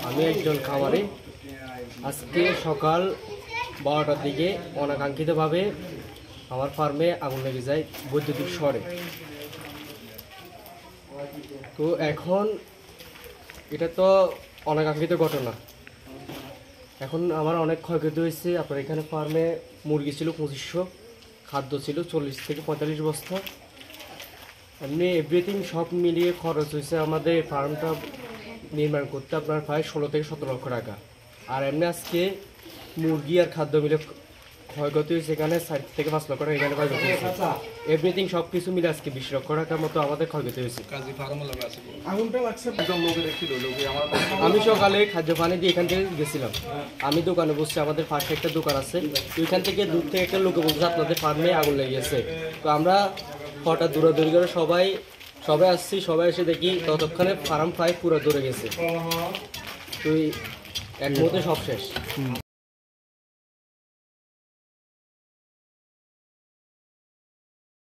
আমি একজন খামারি। আজকে সকাল 12টার দিকে অনাকাঙ্ক্ষিতভাবে আমার ফার্মে আগুন লেগে যায় বৈদ্যুতিক শর্টে। তো এখন এটা তো অনাকাঙ্ক্ষিত ঘটনা। এখন আমার অনেক ক্ষয়ক্ষতি হয়েছে। আপনার এখানে ফার্মে মুরগি ছিল 2500, খাদ্য ছিল 40 থেকে 45 বস্তা। এমনি এভরিথিং সব মিলিয়ে খরচ হয়েছে আমাদের ফার্মটা নির্মাণ করতে আপনার প্রায় 16 থেকে 17 লক্ষ টাকা। আর এমনি আজকে মুরগি আর খাদ্য মিলে ক্ষয়ক্ষতি হয়েছে এখানে 4 থেকে 5 লক্ষ টাকা এখানে ক্ষয়ক্ষতি হয়েছে। এভরিথিং সব কিছু মিলে আজকে 20 লক্ষ টাকার মতো আমাদের ক্ষয়ক্ষতি হয়েছে। আমি সকালে খাদ্য পানি দিয়ে এখান থেকে গেছিলাম। আমি দোকানে বসছি, আমাদের পাশে একটা দোকান আছে। ওইখান থেকে দূর থেকে একটা লোকে বলছে আপনাদের ফার্মে আগুন লেগে গেছে। তো আমরা হঠাৎ দৌড়াদৌড়ি করে সবাই আসছি। সবাই এসে দেখি ততক্ষণে ফার্ম প্রায় পুরো ধরে গেছে। তো এক মুহূর্তে সব শেষ।